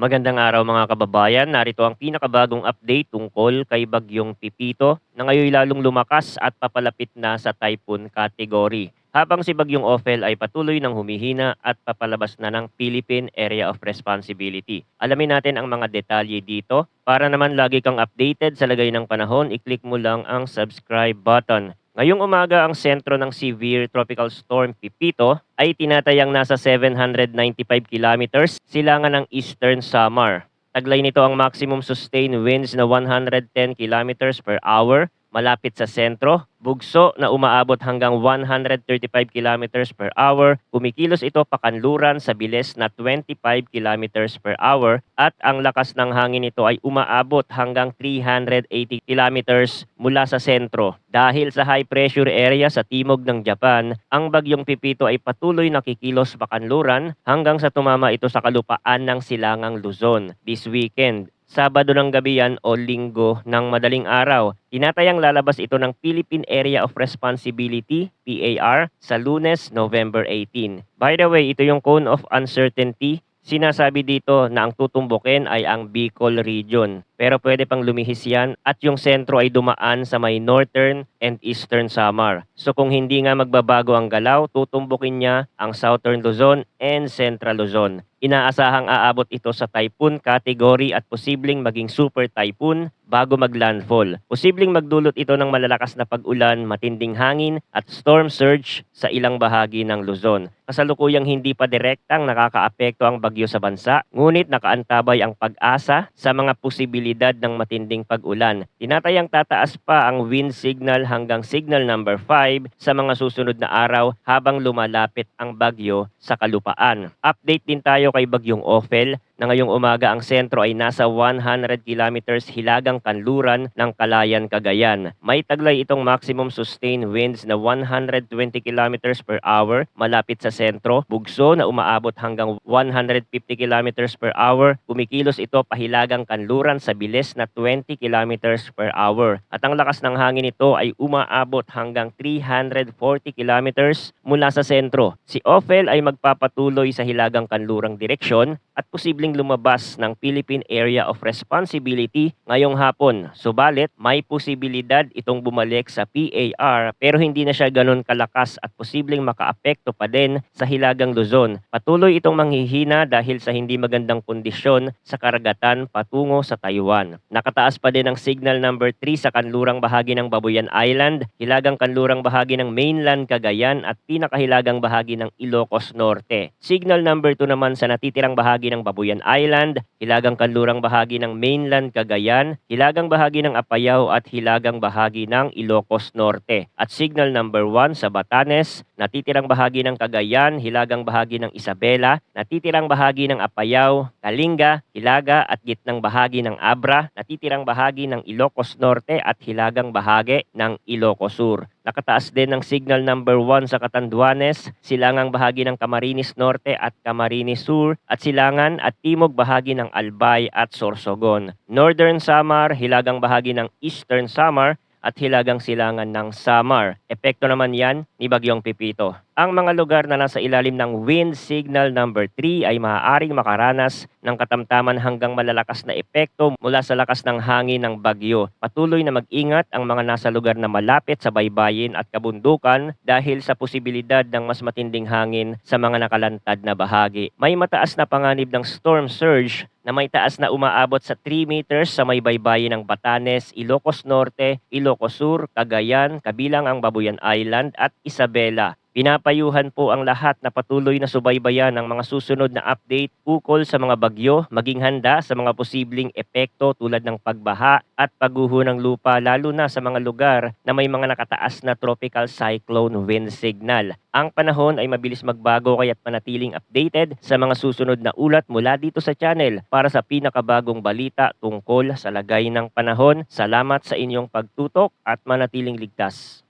Magandang araw mga kababayan. Narito ang pinakabagong update tungkol kay Bagyong Pipito na ngayon lalong lumakas at papalapit na sa typhoon category. Habang si Bagyong Ophel ay patuloy ng humihina at papalabas na ng Philippine Area of Responsibility. Alamin natin ang mga detalye dito. Para naman lagi kang updated sa lagay ng panahon, i-click mo lang ang subscribe button. Ngayong umaga ang sentro ng severe tropical storm Pipito ay tinatayang nasa 795 kilometers silangan ng Eastern Samar. Taglay nito ang maximum sustained winds na 110 kilometers per hour malapit sa sentro, bugso na umaabot hanggang 135 kilometers per hour, kumikilos ito pakanluran sa bilis na 25 kilometers per hour at ang lakas ng hangin nito ay umaabot hanggang 380 kilometers mula sa sentro. Dahil sa high pressure area sa timog ng Japan, ang Bagyong Pipito ay patuloy nakikilos pakanluran hanggang sa tumama ito sa kalupaan ng Silangang Luzon this weekend. Sabado ng gabi yan o linggo ng madaling araw. Tinatayang lalabas ito ng Philippine Area of Responsibility, PAR, sa Lunes, November 18. By the way, ito yung cone of uncertainty. Sinasabi dito na ang tutumbukin ay ang Bicol region. Pero pwede pang lumihis yan at yung sentro ay dumaan sa may northern and eastern Samar. So kung hindi nga magbabago ang galaw, tutumbukin niya ang southern Luzon and central Luzon. Inaasahang aabot ito sa typhoon category at posibleng maging super typhoon bago maglandfall. Posibleng magdulot ito ng malalakas na pag-ulan, matinding hangin at storm surge sa ilang bahagi ng Luzon. Kasalukuyang hindi pa direktang nakakaapekto ang bagyo sa bansa, ngunit nakaantabay ang pag-asa sa mga posibilidad ng matinding pag-ulan. Tinatayang tataas pa ang wind signal hanggang signal number 5 sa mga susunod na araw habang lumalapit ang bagyo sa kalupaan. Update din tayo kay Bagyong Ophel na ngayong umaga ang sentro ay nasa 100 kilometers hilagang kanluran ng Calayan, Cagayan. May taglay itong maximum sustained winds na 120 kilometers per hour malapit sa sentro, bugso na umaabot hanggang 150 kilometers per hour. Kumikilos ito pahilagang kanluran sa bilis na 20 kilometers per hour. At ang lakas ng hangin nito ay umaabot hanggang 340 kilometers mula sa sentro. Si Ophel ay magpapatuloy sa hilagang kanlurang direksyon at posibleng lumabas ng Philippine Area of Responsibility ngayong hapon. Subalit, may posibilidad itong bumalik sa PAR pero hindi na siya ganun kalakas at posibleng makaapekto pa din sa hilagang Luzon. Patuloy itong manghihina dahil sa hindi magandang kondisyon sa karagatan patungo sa Taiwan. Nakataas pa din ang signal number 3 sa kanlurang bahagi ng Babuyan Island, hilagang kanlurang bahagi ng mainland Cagayan at pinakahilagang bahagi ng Ilocos Norte. Signal number 2 naman sa natitirang bahagi ng Babuyan Island, hilagang kanlurang bahagi ng mainland Cagayan, hilagang bahagi ng Apayao at hilagang bahagi ng Ilocos Norte. At signal number 1 sa Batanes, natitirang bahagi ng Cagayan, hilagang bahagi ng Isabela, natitirang bahagi ng Apayao, Kalinga, hilaga at gitnang bahagi ng Abra, natitirang bahagi ng Ilocos Norte at hilagang bahagi ng Ilocos Sur. Nakataas din ng signal number 1 sa Catanduanes, silangang bahagi ng Camarines Norte at Camarines Sur at silangan at timog bahagi ng Albay at Sorsogon. Northern Samar, hilagang bahagi ng Eastern Samar at hilagang silangan ng Samar. Epekto naman yan ni Bagyong Pipito. Ang mga lugar na nasa ilalim ng wind signal number 3 ay maaaring makaranas ng katamtaman hanggang malalakas na epekto mula sa lakas ng hangin ng bagyo. Patuloy na mag-ingat ang mga nasa lugar na malapit sa baybayin at kabundukan dahil sa posibilidad ng mas matinding hangin sa mga nakalantad na bahagi. May mataas na panganib ng storm surge na may taas na umaabot sa 3 meters sa may baybayin ng Batanes, Ilocos Norte, Ilocos Sur, Cagayan, kabilang ang Babuyan Island at Isabela. Pinapayuhan po ang lahat na patuloy na subaybayan ang mga susunod na update ukol sa mga bagyo, maging handa sa mga posibleng epekto tulad ng pagbaha at pagguho ng lupa lalo na sa mga lugar na may mga nakataas na tropical cyclone wind signal. Ang panahon ay mabilis magbago kaya't manatiling updated sa mga susunod na ulat mula dito sa channel para sa pinakabagong balita tungkol sa lagay ng panahon. Salamat sa inyong pagtutok at manatiling ligtas.